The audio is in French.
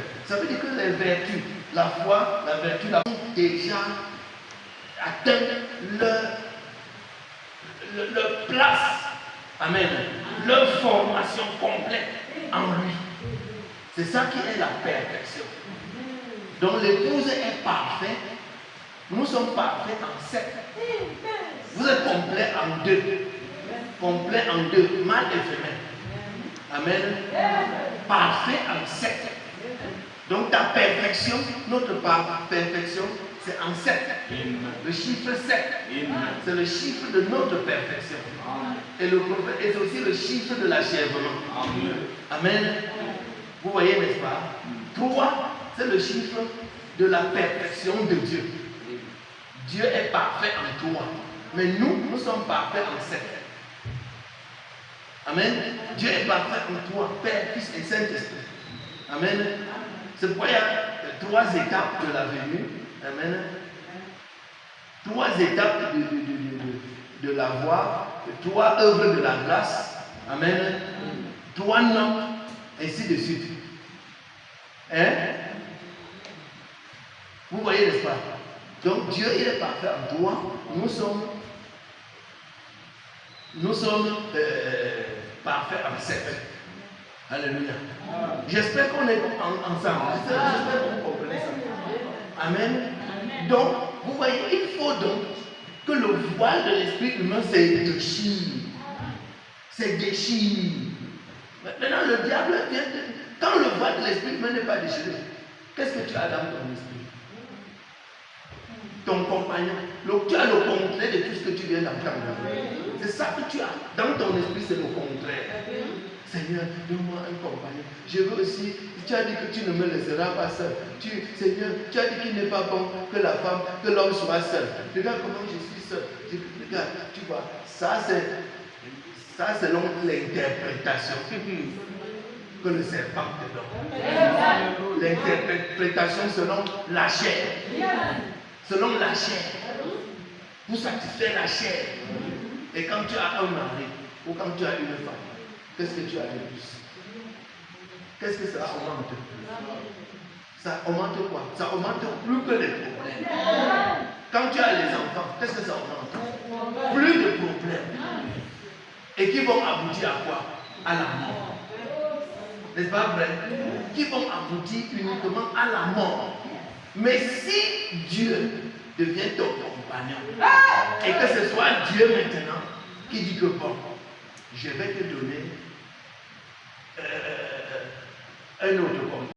fait. Ça veut dire que les vertus, la foi, la vertu, la foi, ont déjà atteint leur place. Amen. Leur formation complète en lui. C'est ça qui est la perfection. Donc l'épouse est parfaite. Nous sommes parfaits en 7. Vous êtes complet en 2. Complet en 2, mâle et femelle. Amen. Parfait en 7. Donc ta perfection, notre perfection, c'est en 7. Le chiffre 7, c'est le chiffre de notre perfection. Et le prophète est aussi le chiffre de l'achèvement. Amen. Vous voyez, n'est-ce pas? 3, c'est le chiffre de la perfection de Dieu. Dieu est parfait en 3. Mais nous sommes parfaits en 7. Amen. Dieu est parfait en 3, Père, Fils et Saint-Esprit. Amen. C'est pourquoi il y a 3 étapes de la venue. Amen. 3 étapes de la voie, 3 œuvres de la grâce. Amen. 3 noms, ainsi de suite. Hein? Vous voyez, n'est-ce pas? Donc Dieu, il est parfait en 3. Nous sommes parfaits en 7. Alléluia. J'espère qu'on est ensemble. J'espère que vous comprenez ça. Amen. Donc, vous voyez, il faut donc que le voile de l'esprit humain se déchire. C'est déchire. Maintenant, le diable vient quand le voile de l'esprit humain n'est pas déchiré, qu'est-ce que tu as dans ton esprit? Ton compagnon. Tu as le contraire de tout ce que tu viens d'entendre. C'est ça que tu as. Dans ton esprit, c'est le contraire. Seigneur, donne-moi un compagnon. Je veux aussi, tu as dit que tu ne me laisseras pas seul. Seigneur, tu as dit qu'il n'est pas bon que la femme, que l'homme soit seul. Regarde comment je suis seul. Regarde, tu vois, ça c'est selon l'interprétation que le serpent te donne. L'interprétation selon la chair. Selon la chair. Pour satisfaire la chair. Et quand tu as un mari, ou quand tu as une femme, qu'est-ce que tu as de plus? Qu'est-ce que ça augmente? Ça augmente quoi? Ça augmente plus que les problèmes. Quand tu as les enfants, qu'est-ce que ça augmente? Plus de problèmes. Et qui vont aboutir à quoi? À la mort. N'est-ce pas vrai? Qui vont aboutir uniquement à la mort. Mais si Dieu devient ton compagnon, et que ce soit Dieu maintenant qui dit que bon, je vais te donner un autre compagnon.